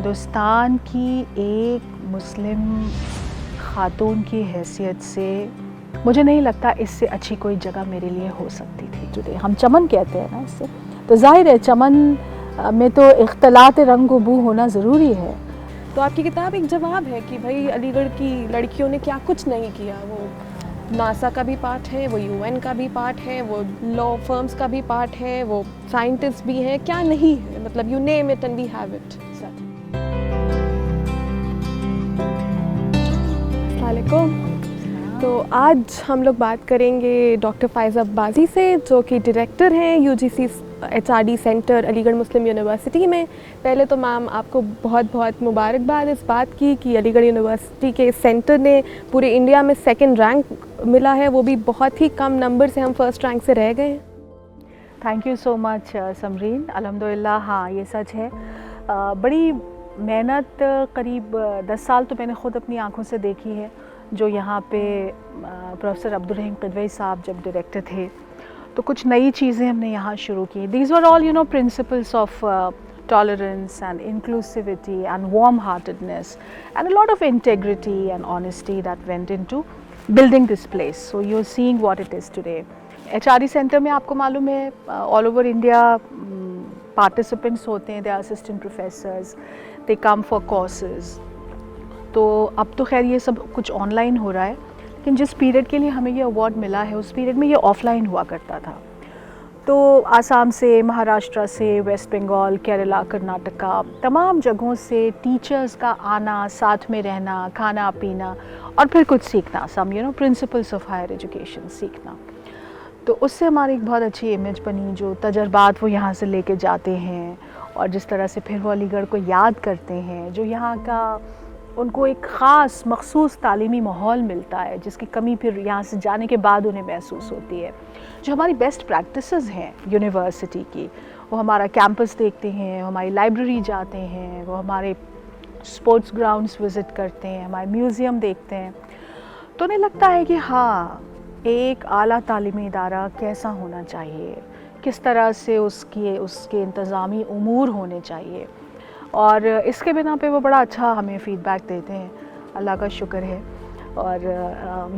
ہندوستان کی ایک مسلم خاتون کی حیثیت سے مجھے نہیں لگتا اس سے اچھی کوئی جگہ میرے لیے ہو سکتی تھی. ٹوڈے ہم چمن کہتے ہیں نا اس سے، تو ظاہر ہے چمن میں تو اختلاط رنگ و بو ہونا ضروری ہے. تو آپ کی کتاب ایک جواب ہے کہ بھائی علی گڑھ کی لڑکیوں نے کیا کچھ نہیں کیا. وہ ناسا کا بھی پارٹ ہے، وہ UN کا بھی پارٹ ہے، وہ لا فرمز کا بھی پارٹ ہے، وہ سائنٹسٹ بھی ہے. کیا نہیں ہے؟ مطلب you name it and we have it. السلام علیکم. تو آج ہم لوگ بات کریں گے ڈاکٹر فائزہ بازی سے، جو کہ ڈائریکٹر ہیں UGC HRD سینٹر علی گڑھ مسلم یونیورسٹی میں. پہلے تو میم آپ کو بہت بہت مبارکباد اس بات کی کہ علی گڑھ یونیورسٹی کے سینٹر نے پورے انڈیا میں 2nd رینک ملا ہے، وہ بھی بہت ہی کم نمبر سے. ہم 1st رینک سے رہ گئے ہیں. تھینک یو سو مچ سمرین. الحمدللہ ہاں یہ سچ ہے. بڑی محنت، قریب 10 سال تو میں نے خود اپنی آنکھوں سے دیکھی ہے. جو یہاں پہ پروفیسر عبدالرحیم قدوئی صاحب جب ڈائریکٹر تھے تو کچھ نئی چیزیں ہم نے یہاں شروع کی. These are all principles of tolerance and inclusivity and warm-heartedness and a lot of integrity and honesty that went into building this place. So you're seeing what it is today. HRD center میں آپ کو معلوم ہے all over India participants ہوتے ہیں. They are assistant professors. They come for courses. تو اب تو خیر یہ سب کچھ آن لائن ہو رہا ہے، لیکن جس پیریڈ کے لیے ہمیں یہ ایوارڈ ملا ہے اس پیریڈ میں یہ آف لائن ہوا کرتا تھا. تو آسام سے، مہاراشٹر سے، ویسٹ بنگال، کیرلا، کرناٹکا، تمام جگہوں سے ٹیچرز کا آنا، ساتھ میں رہنا، کھانا پینا اور پھر کچھ سیکھنا. Some principles of higher education سیکھنا. تو اس سے ہماری ایک بہت اچھی امیج بنی. جو تجربات وہ یہاں سے لے کے جاتے ہیں اور جس طرح سے پھر وہ علی گڑھ کو یاد کرتے ہیں، جو یہاں کا ان کو ایک خاص مخصوص تعلیمی ماحول ملتا ہے جس کی کمی پھر یہاں سے جانے کے بعد انہیں محسوس ہوتی ہے. جو ہماری بیسٹ پریکٹسز ہیں یونیورسٹی کی، وہ ہمارا کیمپس دیکھتے ہیں، ہماری لائبریری جاتے ہیں، وہ ہمارے اسپورٹس گراؤنڈس وزٹ کرتے ہیں، ہمارے میوزیم دیکھتے ہیں. تو انہیں لگتا ہے کہ ہاں ایک اعلیٰ تعلیمی ادارہ کیسا ہونا چاہیے، کس طرح سے اس کے انتظامی امور ہونے چاہیے. اور اس کے بنا پہ وہ بڑا اچھا ہمیں فیڈ بیک دیتے ہیں. اللہ کا شکر ہے. اور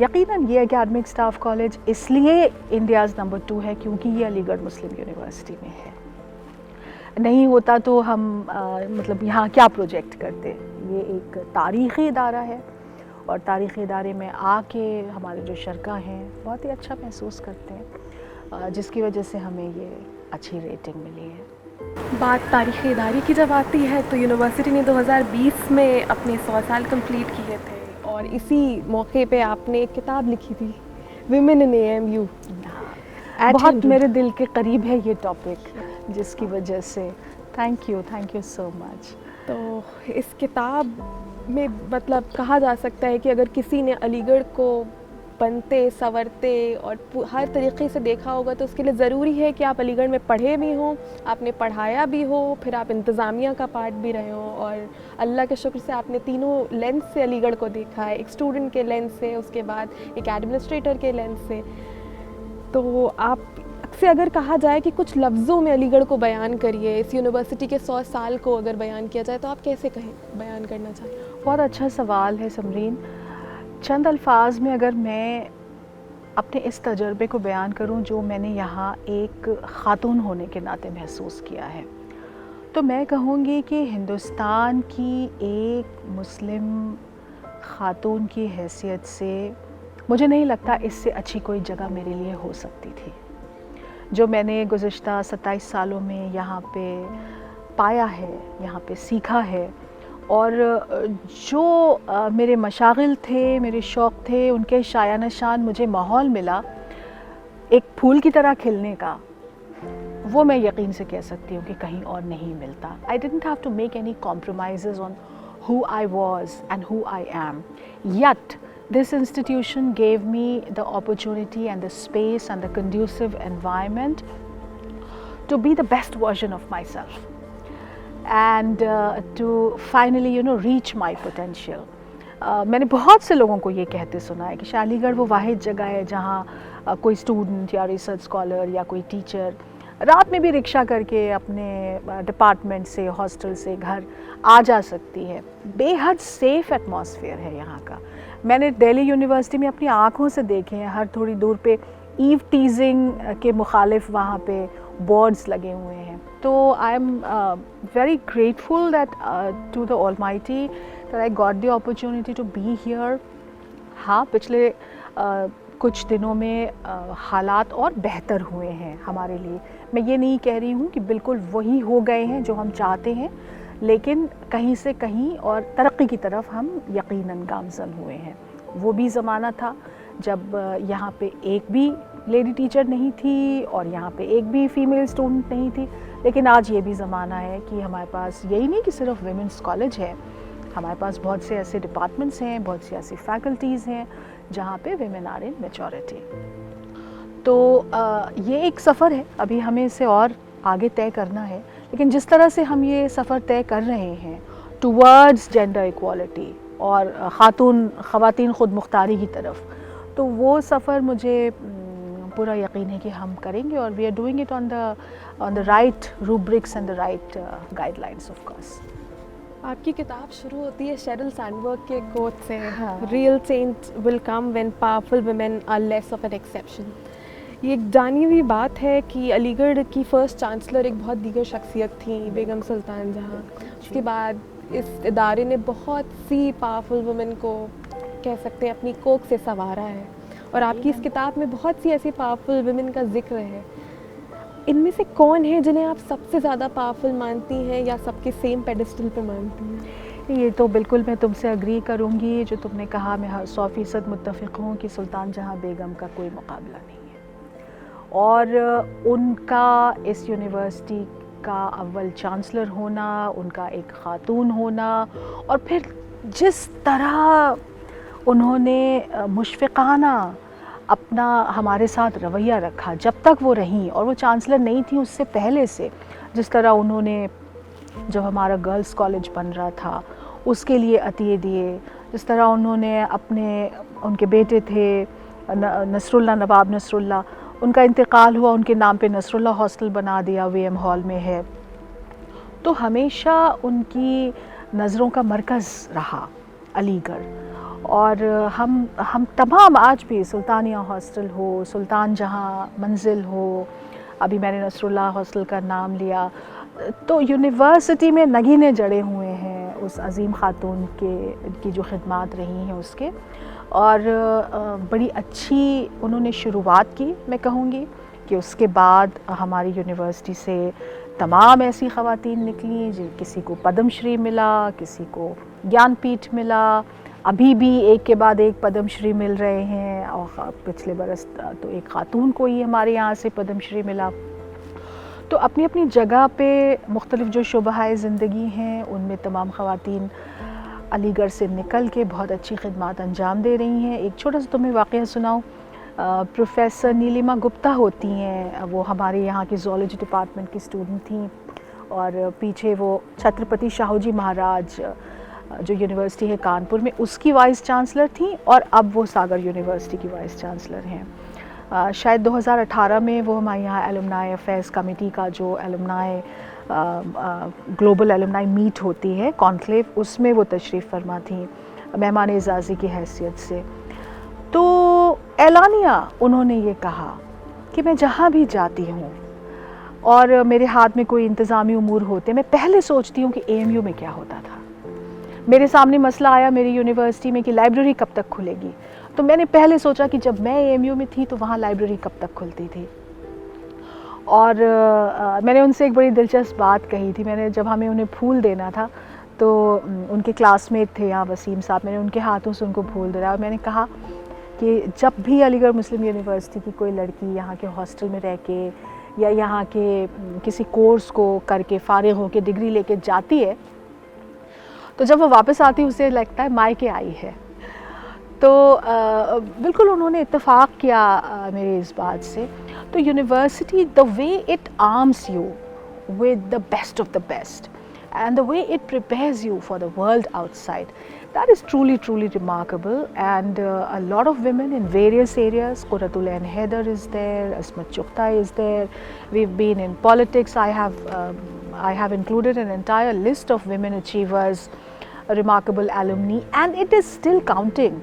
یقیناً یہ اکیڈمک اسٹاف کالج اس لیے انڈیاز نمبر 2 ہے کیونکہ یہ علی گڑھ مسلم یونیورسٹی میں ہے. نہیں ہوتا تو ہم مطلب یہاں کیا پروجیکٹ کرتے. یہ ایک تاریخی ادارہ ہے اور تاریخی ادارے میں آ کے ہمارے جو شرکاء ہیں بہت ہی اچھا محسوس کرتے ہیں، جس کی وجہ سے ہمیں یہ اچھی ریٹنگ ملی ہے. بات تاریخی ادارے کی جب آتی ہے تو یونیورسٹی نے 2020 میں اپنے 100 سال کمپلیٹ کیے تھے، اور اسی موقع پہ آپ نے ایک کتاب لکھی تھی ویمن ان AMU. بہت میرے دل کے قریب ہے یہ ٹاپک، جس کی وجہ سے تھینک یو سو مچ. تو اس کتاب میں مطلب کہا جا سکتا ہے کہ اگر کسی نے علی گڑھ کو بنتے سنورتے اور ہر طریقے سے دیکھا ہوگا تو اس کے لیے ضروری ہے کہ آپ علی گڑھ میں پڑھے بھی ہوں، آپ نے پڑھایا بھی ہو، پھر آپ انتظامیہ کا پارٹ بھی رہے ہوں، اور اللہ کے شکر سے آپ نے تینوں لینس سے علی گڑھ کو دیکھا ہے. ایک اسٹوڈنٹ کے لینس سے، اس کے بعد ایک ایڈمنسٹریٹر کے لینس سے. تو آپ سے اگر کہا جائے کہ کچھ لفظوں میں علی گڑھ کو بیان کریے، اس یونیورسٹی کے 100 سال کو اگر بیان کیا جائے تو آپ کیسے بیان کرنا چاہیں؟ بہت اچھا سوال ہے سمرین. چند الفاظ میں اگر میں اپنے اس تجربے کو بیان کروں جو میں نے یہاں ایک خاتون ہونے کے ناطے محسوس کیا ہے، تو میں کہوں گی کہ ہندوستان کی ایک مسلم خاتون کی حیثیت سے مجھے نہیں لگتا اس سے اچھی کوئی جگہ میرے لیے ہو سکتی تھی. جو میں نے گزشتہ 27 سالوں میں یہاں پہ پایا ہے، یہاں پہ سیکھا ہے، اور جو میرے مشاغل تھے، میرے شوق تھے، ان کے شایان شان مجھے ماحول ملا ایک پھول کی طرح کھلنے کا، وہ میں یقین سے کہہ سکتی ہوں کہ کہیں اور نہیں ملتا. I didn't have to make any compromises on who I was and who I am. Yet this institution gave me the opportunity and the space and the conducive environment to be the best version of myself and to finally reach my potential. میں نے بہت سے لوگوں کو یہ کہتے سنا ہے کہ شاہ علی گڑھ وہ واحد جگہ ہے جہاں کوئی اسٹوڈنٹ یا ریسرچ اسکالر یا کوئی ٹیچر رات میں بھی رکشہ کر کے اپنے ڈپارٹمنٹ سے ہاسٹل سے گھر آ جا سکتی ہے. بے حد سیف ایٹماسفیئر ہے یہاں کا. میں نے دہلی یونیورسٹی میں اپنی آنکھوں سے دیکھے ہیں, ہر تھوڑی دور پہ ایو ٹیزنگ کے مخالف وہاں پہ بورڈز لگے ہوئے ہیں. تو I am very grateful that to the almighty that I got the opportunity to be here. ہاں, پچھلے کچھ دنوں میں حالات اور بہتر ہوئے ہیں ہمارے لیے. میں یہ نہیں کہہ رہی ہوں کہ بالکل وہی ہو گئے ہیں جو ہم چاہتے ہیں, لیکن کہیں سے کہیں اور ترقی کی طرف ہم یقیناً گامزن ہوئے ہیں. وہ بھی زمانہ تھا جب یہاں پہ ایک بھی لیڈی ٹیچر نہیں تھی اور یہاں پہ ایک بھی فیمیل اسٹوڈنٹ نہیں تھی, لیکن آج یہ بھی زمانہ ہے کہ ہمارے پاس یہی نہیں کہ صرف ویمنس کالج ہے, ہمارے پاس بہت سے ایسے ڈپارٹمنٹس ہیں, بہت سی ایسی فیکلٹیز ہیں جہاں پہ ویمن آر ان میجورٹی. تو یہ ایک سفر ہے, ابھی ہمیں اسے اور آگے طے کرنا ہے, لیکن جس طرح سے ہم یہ سفر طے کر رہے ہیں ٹوورڈز جینڈر ایکوالٹی اور خواتین خود مختاری کی طرف, تو وہ سفر مجھے پورا یقین ہے کہ ہم کریں گے, اور we are doing it on the right rubrics and the right guidelines of course. آپ کی کتاب شروع ہوتی ہے شیرل سینڈبرگ کے کوٹ سے, real change will come when powerful women are less of an exception. یہ ایک جانی ہوئی بات ہے کہ علی گڑھ کی فرسٹ چانسلر ایک بہت دیگر شخصیت تھیں, بیگم سلطان جہاں. اس کے بعد اس ادارے نے بہت سی پاورفل وومن کو کہہ سکتے ہیں اپنی کوکھ سے سنوارا ہے, اور آپ کی اس کتاب میں بہت سی ایسی پاورفل ویمن کا ذکر ہے. ان میں سے کون ہیں جنہیں آپ سب سے زیادہ پاورفل مانتی ہیں یا سب کے سیم پیڈسٹل پہ مانتی ہیں؟ یہ تو بالکل میں تم سے اگری کروں گی, جو تم نے کہا میں 100% متفق ہوں کہ سلطان جہاں بیگم کا کوئی مقابلہ نہیں ہے, اور ان کا اس یونیورسٹی کا اول چانسلر ہونا, ان کا ایک خاتون ہونا, اور پھر جس طرح انہوں نے مشفقانہ اپنا ہمارے ساتھ رویہ رکھا جب تک وہ رہیں, اور وہ چانسلر نہیں تھیں اس سے پہلے سے, جس طرح انہوں نے جب ہمارا گرلز کالج بن رہا تھا اس کے لیے عطیے دیے, جس طرح انہوں نے ان کے بیٹے تھے نصر اللہ, نواب نصر اللہ, ان کا انتقال ہوا, ان کے نام پہ نصر اللہ ہاسٹل بنا دیا, وی ایم ہال میں ہے. تو ہمیشہ ان کی نظروں کا مرکز رہا علی گڑھ, اور ہم تمام آج بھی سلطانیہ ہاسٹل ہو, سلطان جہاں منزل ہو, ابھی میں نے نصر اللہ ہاسٹل کا نام لیا, تو یونیورسٹی میں نگینے جڑے ہوئے ہیں اس عظیم خاتون کی جو خدمات رہی ہیں اس کے. اور بڑی اچھی انہوں نے شروعات کی, میں کہوں گی کہ اس کے بعد ہماری یونیورسٹی سے تمام ایسی خواتین نکلیں جن کسی کو پدم شری ملا, کسی کو گیان پیٹھ ملا, ابھی بھی ایک کے بعد ایک پدم شری مل رہے ہیں, اور پچھلے برس تو ایک خاتون کو ہی ہمارے یہاں سے پدم شری ملا. تو اپنی اپنی جگہ پہ مختلف جو شعبۂ زندگی ہیں ان میں تمام خواتین علی گڑھ سے نکل کے بہت اچھی خدمات انجام دے رہی ہیں. ایک چھوٹا سا تمہیں واقعہ سناؤں, پروفیسر نیلیما گپتا ہوتی ہیں, وہ ہمارے یہاں کی زولوجی ڈپارٹمنٹ کی اسٹوڈنٹ تھیں, اور پیچھے وہ چھترپتی شاہو جی مہاراج جو یونیورسٹی ہے کانپور میں اس کی وائس چانسلر تھیں, اور اب وہ ساگر یونیورسٹی کی وائس چانسلر ہیں. شاید 2018 میں وہ ہمارے یہاں ایلومنائی افیئرز کمیٹی کا جو ایلومنائی گلوبل ایلومنائی میٹ ہوتی ہے کانکلیو, اس میں وہ تشریف فرما تھیں مہمان اعزازی کی حیثیت سے. تو اعلانیہ انہوں نے یہ کہا کہ میں جہاں بھی جاتی ہوں اور میرے ہاتھ میں کوئی انتظامی امور ہوتے, میں پہلے سوچتی ہوں کہ اے ایم یو میں کیا ہوتا تھا. میرے سامنے مسئلہ آیا میری یونیورسٹی میں کہ لائبریری کب تک کھلے گی, تو میں نے پہلے سوچا کہ جب میں اے ایم یو میں تھی تو وہاں لائبریری کب تک کھلتی تھی. اور میں نے ان سے ایک بڑی دلچسپ بات کہی تھی. میں نے جب ہمیں انہیں پھول دینا تھا تو ان کے کلاس میٹ تھے یہاں وسیم صاحب, میں نے ان کے ہاتھوں سے ان کو پھول دیا, اور میں نے کہا کہ جب بھی علی گڑھ مسلم یونیورسٹی کی کوئی لڑکی یہاں کے ہاسٹل میں رہ کے یا یہاں کے کسی کورس کو کر کے فارغ ہو کے ڈگری لے کے جاتی ہے, تو جب وہ واپس آتی اسے لگتا ہے مائکے آئی ہے. تو بالکل انہوں نے اتفاق کیا میرے اس بات سے. تو university the way it arms you with the best of the best and the way it prepares you for the world out side, That is truly, truly remarkable, and a lot of women in various areas. Qurratul Ain Haider is there, Asmat Chughtai is there. We've been in politics. I have included an entire list of women achievers, remarkable alumni, and it is still counting.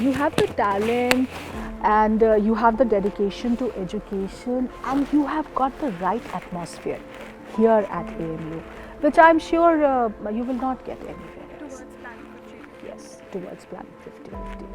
you have the talent and you have the dedication to education, and you have got the right atmosphere here at AMU, which I'm sure you will not get anywhere else. Yes, towards Plan 50-50.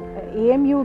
AMU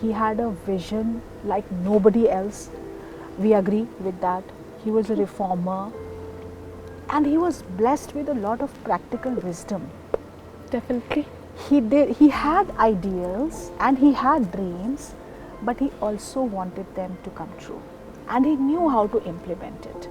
He had a vision like nobody else. We agree with that. He was a reformer, and he was blessed with a lot of practical wisdom. Definitely. He had ideals and he had dreams, but he also wanted them to come true, and he knew how to implement it.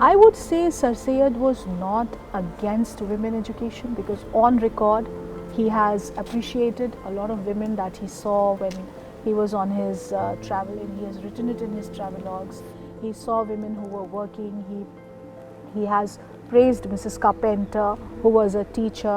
I would say Sir Syed was not against women education, because on record he has appreciated a lot of women that he saw when he was on his travel, and he has written it in his travelogues. He saw women who were working. He has praised Mrs. Carpenter, who was a teacher.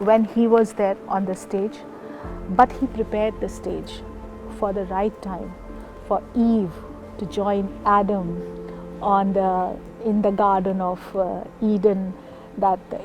when he was there on the stage, but he prepared the stage for the right time for Eve to join Adam in the garden of Eden that the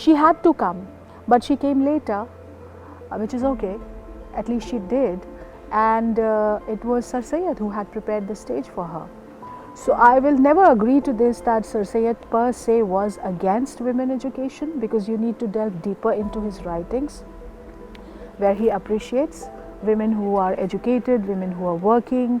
She had to come, but she came later, which is okay. At least she did, and it was Sir Syed who had prepared the stage for her. So I will never agree to this that Sir Syed per se was against women education, because you need to delve deeper into his writings, where he appreciates women who are educated, women who are working.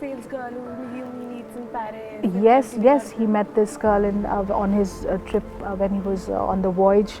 Sales girl who he meets in Paris. Yes, he met this girl on his trip when he was on the voyage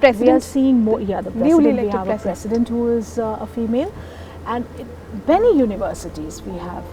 President- We are seeing more, the Newly president, we elected have a president who is a female, and in many universities we have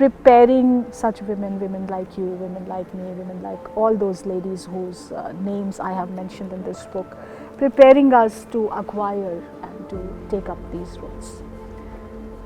preparing such women like you, women like me, women like all those ladies whose names I have mentioned in this book, preparing us to acquire and to take up these roles.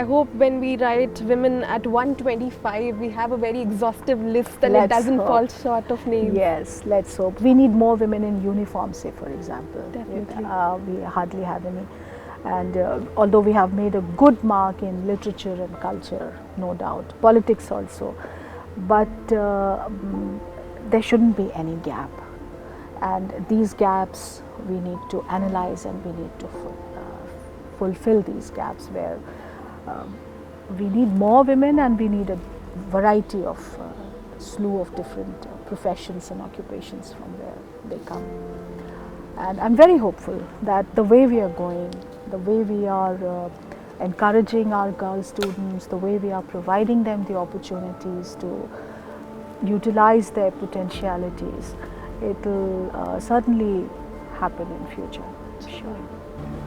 I hope when we write women at 125, we have a very exhaustive list and it doesn't fall short of names. Yes, let's hope. We need more women in uniform, say for example. Definitely. We hardly have any. And although we have made a good mark in literature and culture, no doubt, politics also, but there shouldn't be any gap. And these gaps we need to analyze and we need to fulfill these gaps where we need more women and we need a variety of slew of different professions and occupations from where they come. And I'm very hopeful that the way we are going, the way we are encouraging our girl students, the way we are providing them the opportunities to utilize their potentialities, it will certainly happen in future. Sure.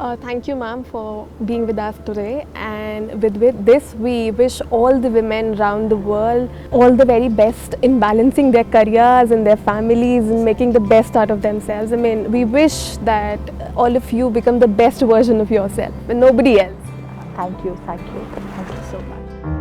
Thank you ma'am for being with us today, and with this we wish all the women around the world all the very best in balancing their careers and their families and making the best out of themselves. I mean, we wish that all of you become the best version of yourself and nobody else. Thank you so much.